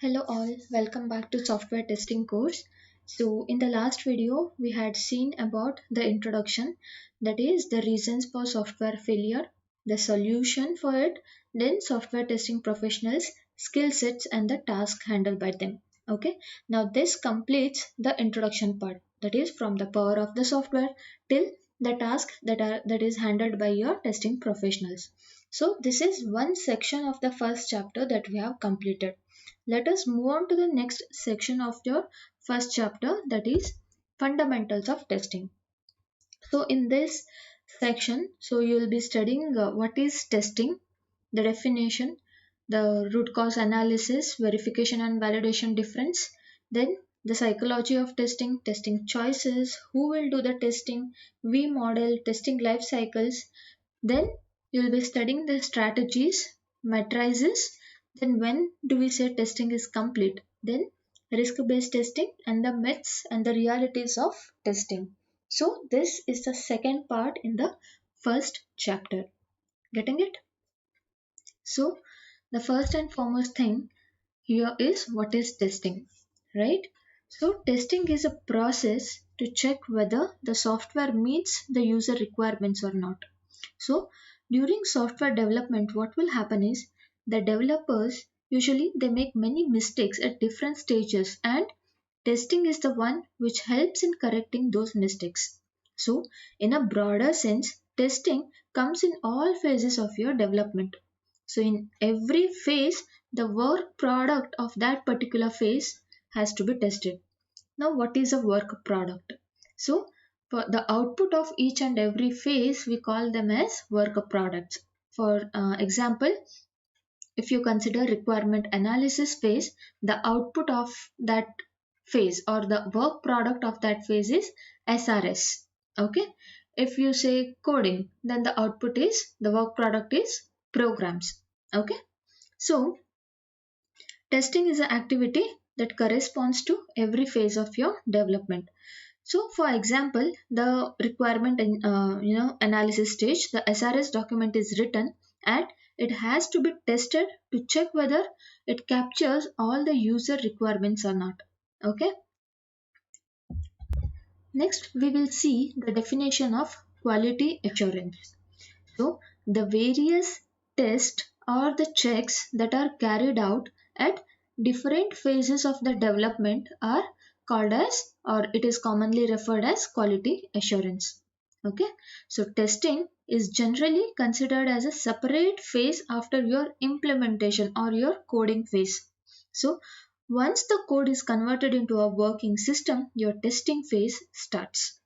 Hello all, welcome back to software testing course. So in the last video we had seen about the introduction, that is the reasons for software failure, the solution for it, then software testing professionals, skill sets and the task handled by them. Okay, now this completes the introduction part, that is from the power of the software till the task that is handled by your testing professionals. So this is one section of the first chapter that we have completed. Let us move on to the next section of your first chapter, that is fundamentals of testing. So in this section, you will be studying what is testing, the definition, the root cause analysis, verification and validation difference, then the psychology of testing, testing choices, who will do the testing, V model, testing life cycles. Then you will be studying the strategies, matrices. Then when do we say testing is complete? Then risk-based testing and the myths and the realities of testing. So this is the second part in the first chapter. Getting it? So the first and foremost thing here is what is testing, right? So testing is a process to check whether the software meets the user requirements or not. So during software development, what will happen is the developers usually they make many mistakes at different stages, and testing is the one which helps in correcting those mistakes. So in a broader sense, testing comes in all phases of your development. So in every phase, the work product of that particular phase has to be tested. Now, what is a work product? So, for the output of each and every phase, we call them as work products. For example, if you consider requirement analysis phase, the output of that phase or the work product of that phase is SRS. Okay. If you say coding, then the output is the work product is programs. Okay. So, testing is an activity that corresponds to every phase of your development. So, for example, the requirement analysis stage, the SRS document is written and it has to be tested to check whether it captures all the user requirements or not. Okay. Next, we will see the definition of quality assurance. So, the various tests or the checks that are carried out at different phases of the development are called as, or it is commonly referred as, quality assurance. Okay, so testing is generally considered as a separate phase after your implementation or your coding phase. So, once the code is converted into a working system, your testing phase starts.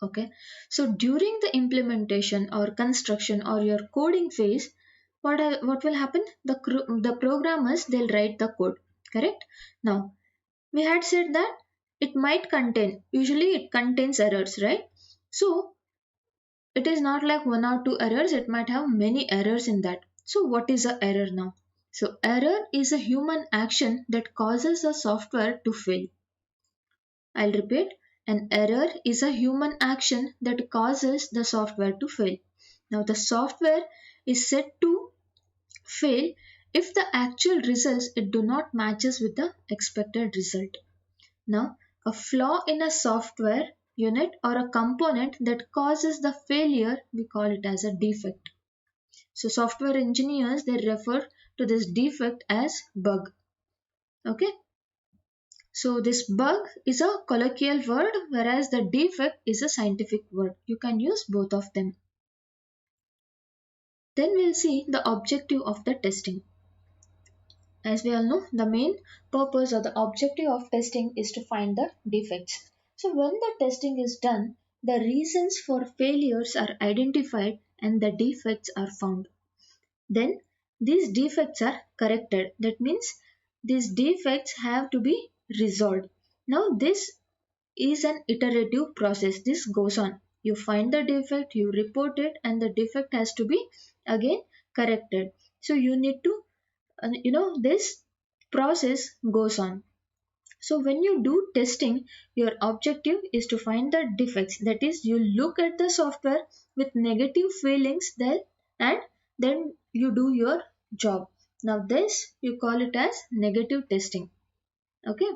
Okay, so during the implementation or construction or your coding phase, what will happen? The programmers they'll write the code, correct? Now we had said that it might contain, usually it contains errors, right? So it is not like one or two errors, it might have many errors in that. So what is a error now? So error is a human action that causes the software to fail. I'll repeat, an error is a human action that causes the software to fail. Now, the software is said to fail if the actual results it do not matches with the expected result. Now, a flaw in a software unit or a component that causes the failure, we call it as a defect. So, software engineers they refer to this defect as bug. Okay, so this bug is a colloquial word whereas the defect is a scientific word. You can use both of them. Then we'll see the objective of the testing. As we all know, the main purpose or the objective of testing is to find the defects. So when the testing is done, the reasons for failures are identified and the defects are found. Then these defects are corrected. That means these defects have to be resolved. Now this is an iterative process. This goes on. You find the defect, you report it, and the defect has to be again corrected. So you need to, this process goes on. So when you do testing, your objective is to find the defects. That is, you look at the software with negative feelings there, and then you do your job. Now this you call it as negative testing. Okay.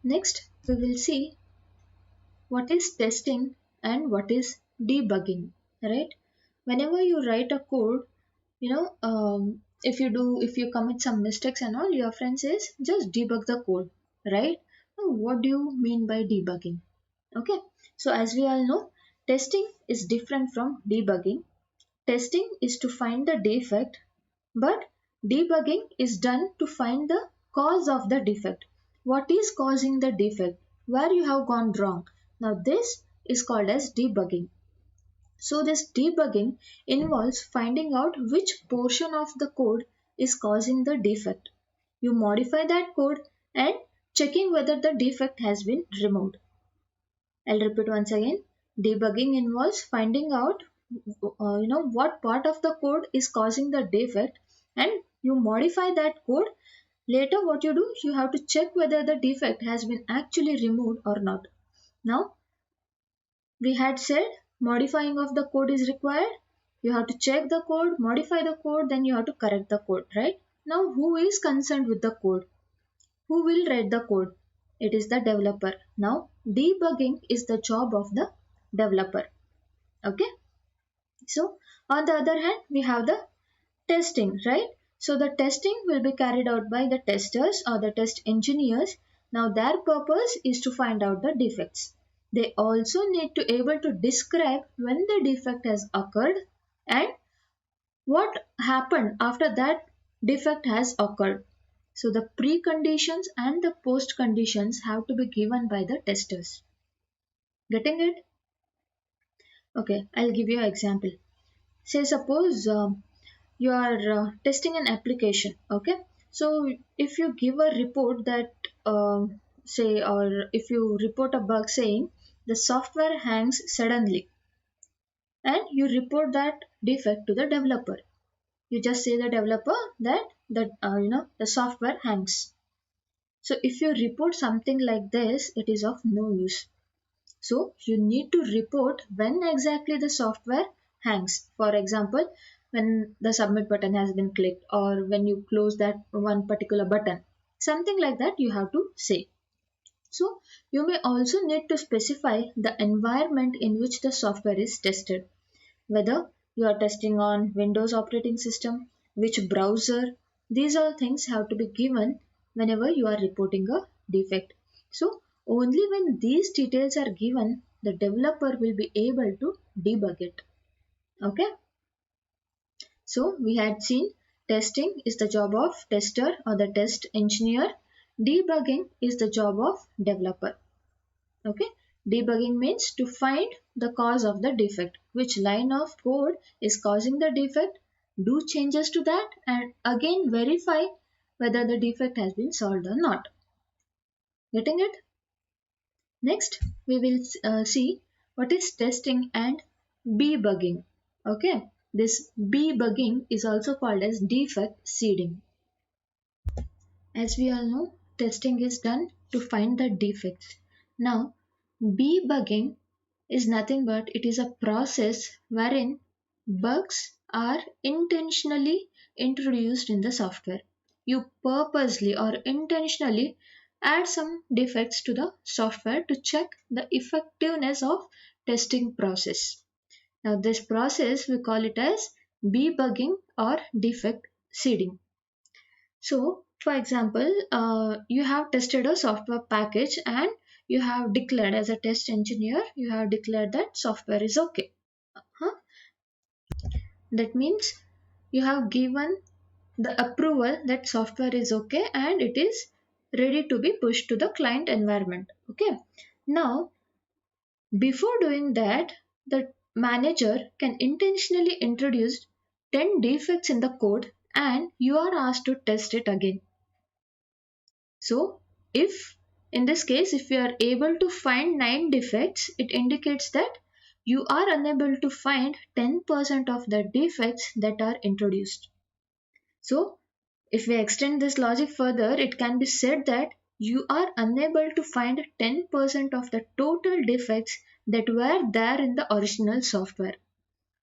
Next we will see what is testing and what is debugging, right? Whenever you write a code, if you commit some mistakes and all, your friend says just debug the code, right? Now what do you mean by debugging? Okay, so as we all know, testing is different from debugging. Testing is to find the defect, but debugging is done to find the cause of the defect. What is causing the defect? Where you have gone wrong? Now this is called as debugging. So this debugging involves finding out which portion of the code is causing the defect. You modify that code and checking whether the defect has been removed. I'll repeat once again. Debugging involves finding out what part of the code is causing the defect, and you modify that code. Later what you do, you have to check whether the defect has been actually removed or not. Now we had said modifying of the code is required. You have to check the code, modify the code, then you have to correct the code, right? Now who is concerned with the code? Who will write the code? It is the developer. Now debugging is the job of the developer. Okay. So on the other hand, we have the testing, right? So the testing will be carried out by the testers or the test engineers. Now their purpose is to find out the defects. They also need to able to describe when the defect has occurred and what happened after that defect has occurred. So the preconditions and the post conditions have to be given by the testers. Getting it? Okay, I'll give you an example. Say suppose you are testing an application. Okay, so if you give a report that say, or if you report a bug saying the software hangs suddenly, and you report that defect to the developer, you just say the developer that the software hangs. So if you report something like this, it is of no use. So you need to report when exactly the software hangs. For example, when the submit button has been clicked or when you close that one particular button. Something like that you have to say. So you may also need to specify the environment in which the software is tested. Whether you are testing on Windows operating system, which browser, these all things have to be given whenever you are reporting a defect. So only when these details are given, the developer will be able to debug it. Okay. So we had seen testing is the job of tester or the test engineer. Debugging is the job of developer. Okay. Debugging means to find the cause of the defect, which line of code is causing the defect, do changes to that, and again verify whether the defect has been solved or not. Getting it? Next, we will see what is testing and debugging. Okay, this debugging is also called as defect seeding. As we all know, testing is done to find the defects. Now, debugging is nothing but it is a process wherein bugs are intentionally introduced in the software. You purposely or intentionally add some defects to the software to check the effectiveness of testing process. Now this process we call it as debugging or defect seeding. So, for example, you have tested a software package and you have declared as a test engineer, you have declared that software is okay. Huh? That means you have given the approval that software is okay and it is ready to be pushed to the client environment. Okay. Now, before doing that, the manager can intentionally introduce 10 defects in the code and you are asked to test it again. So, if in this case, if you are able to find 9 defects, it indicates that you are unable to find 10% of the defects that are introduced. So, if we extend this logic further, it can be said that you are unable to find 10% of the total defects that were there in the original software.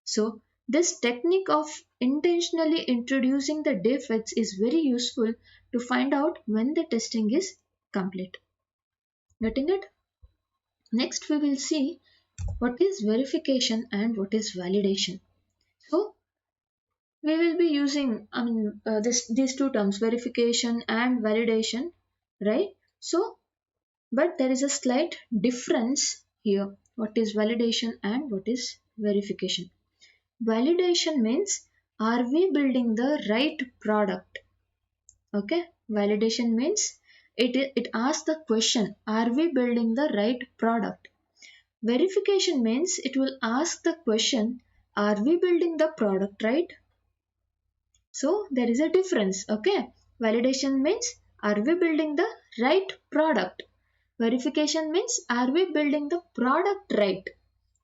So, This technique of intentionally introducing the defects is very useful to find out when the testing is complete. Getting it? Next, we will see what is verification and what is validation. So, we will be using these two terms, verification and validation, right? So, but there is a slight difference here. What is validation and what is verification? Validation means, are we building the right product? Okay, validation means it asks the question, are we building the right product? Verification means it will ask the question, are we building the product right? So there is a difference. Okay, validation means, are we building the right product? Verification means, are we building the product right?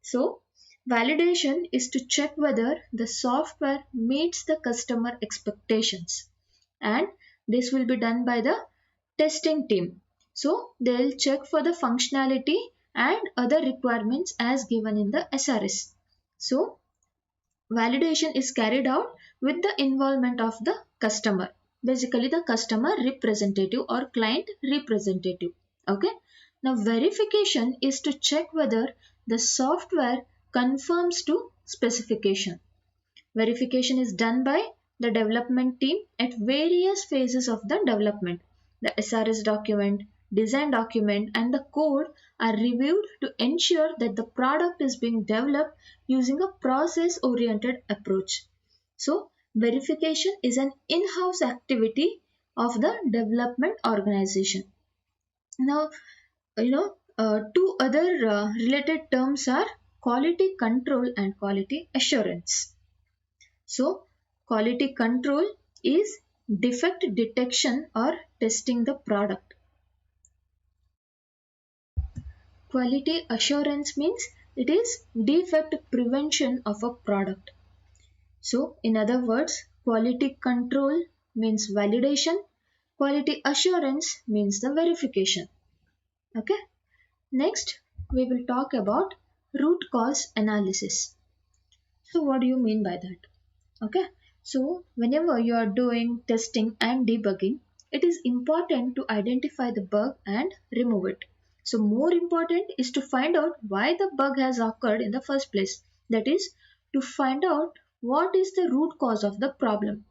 So validation is to check whether the software meets the customer expectations, and this will be done by the testing team. So they'll check for the functionality and other requirements as given in the SRS. So validation is carried out with the involvement of the customer, basically the customer representative or client representative. Okay, now verification is to check whether the software conforms to specification. Verification is done by the development team at various phases of the development. The SRS document, design document, and the code are reviewed to ensure that the product is being developed using a process oriented approach. So, verification is an in house activity of the development organization. Now, two other related terms are quality control and quality assurance. So, quality control is defect detection or testing the product. Quality assurance means it is defect prevention of a product. So, in other words, quality control means validation, quality assurance means the verification. Okay. Next, we will talk about root cause analysis. So, what do you mean by that? Okay, so whenever you are doing testing and debugging, it is important to identify the bug and remove it. So more important is to find out why the bug has occurred in the first place. That is, to find out what is the root cause of the problem,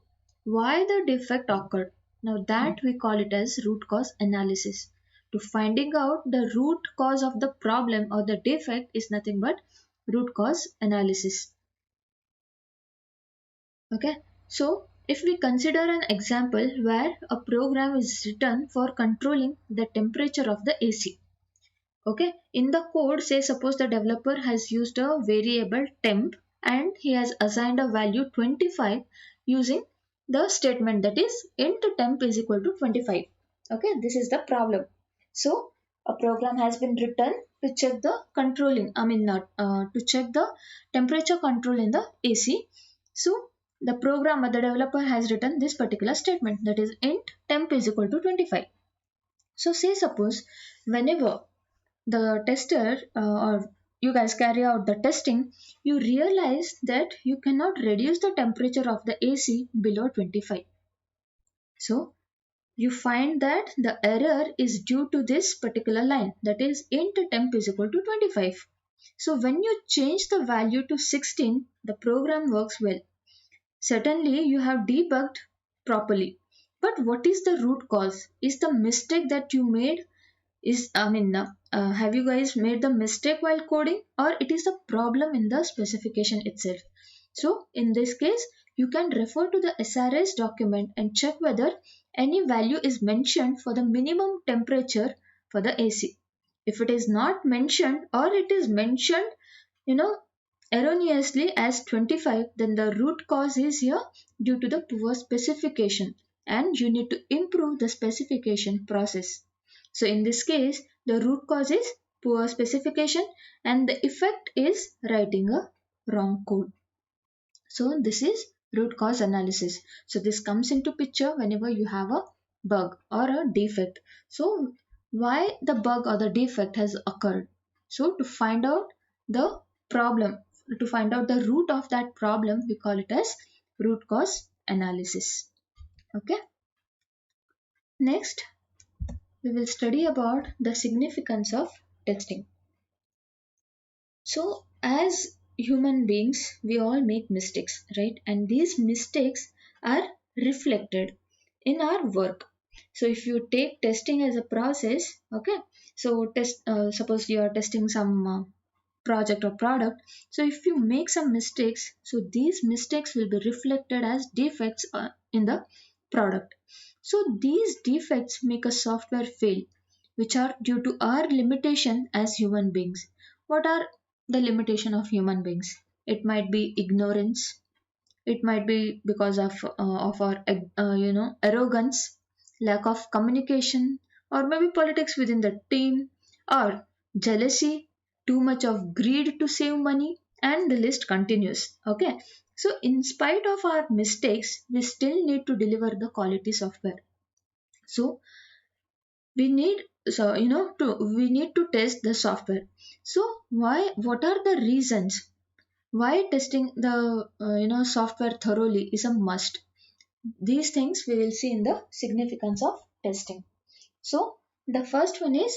why the defect occurred. Now that we call it as root cause analysis. To finding out the root cause of the problem or the defect is nothing but root cause analysis. Okay, so if we consider an example where a program is written for controlling the temperature of the AC. Okay, in the code, say suppose the developer has used a variable temp and he has assigned a value 25 using the statement, that is int temp is equal to 25. Okay, this is the problem. So a program has been written to check the to check the temperature control in the AC. So the programmer, the developer has written this particular statement, that is int temp is equal to 25. So say suppose whenever the tester or you guys carry out the testing, you realize that you cannot reduce the temperature of the AC below 25. So you find that the error is due to this particular line, that is int temp is equal to 25. So when you change the value to 16, the program works well. Certainly, you have debugged properly. But what is the root cause? Is the mistake that you made have you guys made the mistake while coding, or it is the problem in the specification itself? So in this case, you can refer to the SRS document and check whether any value is mentioned for the minimum temperature for the AC. If it is not mentioned or it is mentioned, you know, erroneously as 25, then the root cause is here due to the poor specification and you need to improve the specification process. So in this case, the root cause is poor specification and the effect is writing a wrong code. So this is root cause analysis. So this comes into picture whenever you have a bug or a defect. So why the bug or the defect has occurred? So to find out the problem, to find out the root of that problem, we call it as root cause analysis. Okay. Next, we will study about the significance of testing. So, as human beings, we all make mistakes, right? And these mistakes are reflected in our work. So, if you take testing as a process, okay, so suppose you are testing some project or product. So, if you make some mistakes, so these mistakes will be reflected as defects in the product. So, these defects make a software fail, which are due to our limitation as human beings. What are the limitation of human beings? It might be ignorance, it might be because of our arrogance, lack of communication, or maybe politics within the team, or jealousy, too much of greed to save money, and the list continues. Okay, so in spite of our mistakes, we still need to deliver the quality software. So we need we need to test the software. So what are the reasons why testing the software thoroughly is a must? These things we will see in the significance of testing. So the first one is,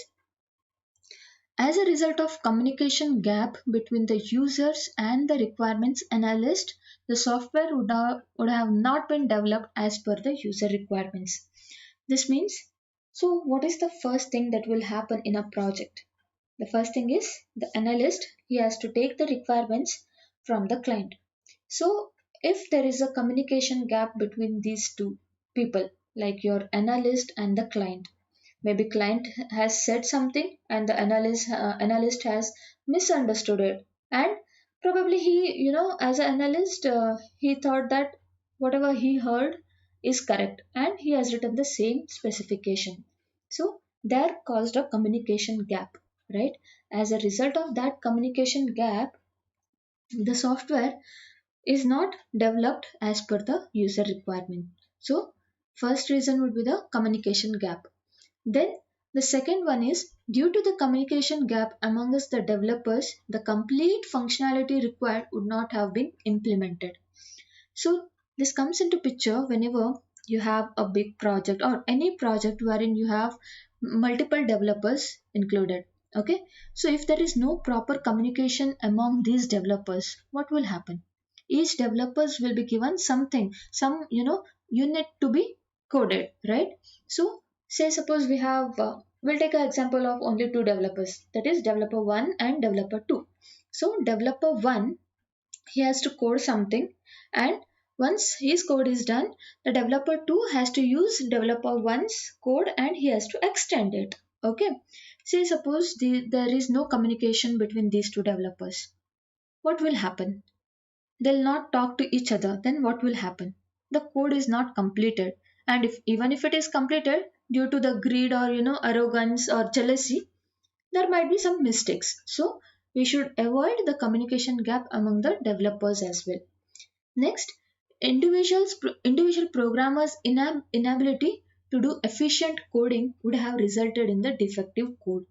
as a result of communication gap between the users and the requirements analyst, the software would have not been developed as per the user requirements. This means, so what is the first thing that will happen in a project? The first thing is the analyst, he has to take the requirements from the client. So if there is a communication gap between these two people, like your analyst and the client, maybe client has said something and the analyst has misunderstood it, and probably he, as an analyst, he thought that whatever he heard is correct and he has written the same specification. So there caused a communication gap, right? As a result of that communication gap, the software is not developed as per the user requirement. So first reason would be the communication gap. Then the second one is, due to the communication gap among us the developers, the complete functionality required would not have been implemented. So this comes into picture whenever you have a big project or any project wherein you have multiple developers included. Okay, so if there is no proper communication among these developers, what will happen? Each developers will be given something, some unit to be coded, right? So say suppose we have we'll take an example of only two developers, that is developer 1 and developer 2. So developer 1, he has to code something, and once his code is done, the developer 2 has to use developer 1's code and he has to extend it. Okay, say suppose there is no communication between these two developers, what will happen? They'll not talk to each other. Then what will happen? The code is not completed, and if even if it is completed, due to the greed or arrogance or jealousy, there might be some mistakes. So we should avoid the communication gap among the developers as well. Next, individual programmers inability to do efficient coding would have resulted in the defective code.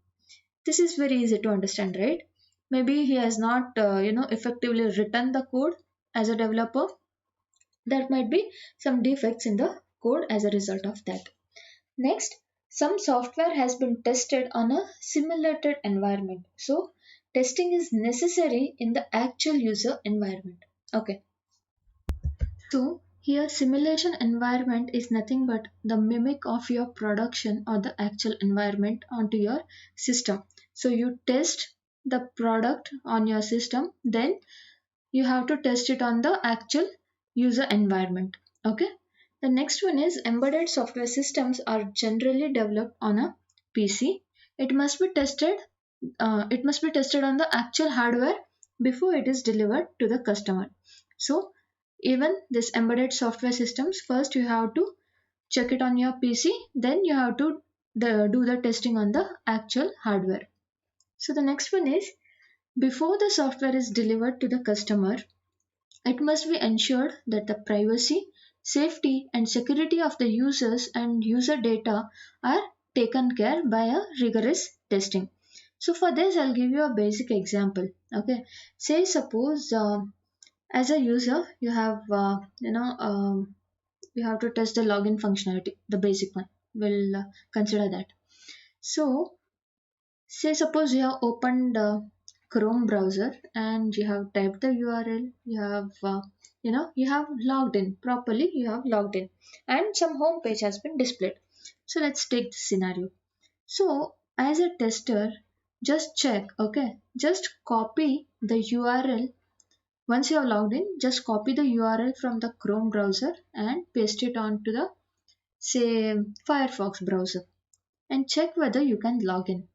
This is very easy to understand, right? Maybe he has not effectively written the code as a developer. There might be some defects in the code as a result of that. Next, some software has been tested on a simulated environment. So, testing is necessary in the actual user environment. Okay. So, here simulation environment is nothing but the mimic of your production or the actual environment onto your system. So, you test the product on your system, then you have to test it on the actual user environment. Okay. The next one is, embedded software systems are generally developed on a PC. It must be tested. It must be tested on the actual hardware before it is delivered to the customer. So even this embedded software systems, first you have to check it on your PC, then you have to do the testing on the actual hardware. So the next one is, before the software is delivered to the customer, it must be ensured that the privacy, safety, and security of the users and user data are taken care by a rigorous testing. So for this, I'll give you a basic example. Okay, say suppose as a user you have you have to test the login functionality, the basic one. We'll consider that. So say suppose you have opened Chrome browser and you have typed the URL, you have you have logged in properly, you have logged in, and some home page has been displayed. So let's take this scenario. So as a tester, just check, okay, just copy the URL. Once you are logged in, just copy the URL from the Chrome browser and paste it onto the say Firefox browser and check whether you can log in.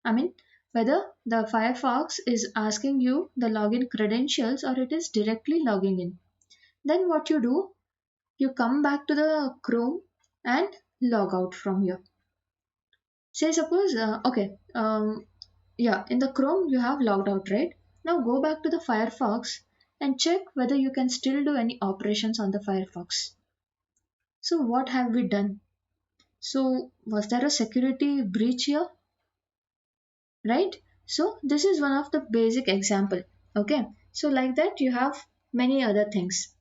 I mean, whether the Firefox is asking you the login credentials or it is directly logging in. Then what you do, you come back to the Chrome and log out from here. Say suppose, yeah, in the Chrome you have logged out, right? Now go back to the Firefox and check whether you can still do any operations on the Firefox. So what have we done? So was there a security breach here? Right? So this is one of the basic example. Okay, so like that you have many other things.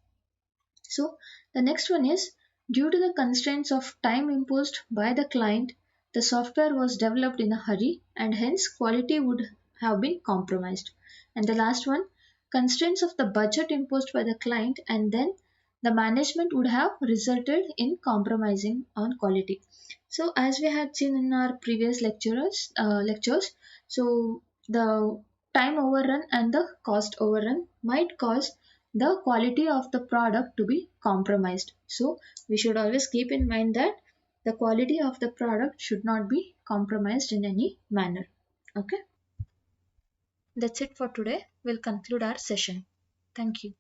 So the next one is, due to the constraints of time imposed by the client, the software was developed in a hurry and hence quality would have been compromised. And the last one, constraints of the budget imposed by the client and then the management would have resulted in compromising on quality. So as we had seen in our previous lectures, so the time overrun and the cost overrun might cause the quality of the product to be compromised. So we should always keep in mind that the quality of the product should not be compromised in any manner. Okay, that's it for today. We'll conclude our session. Thank you.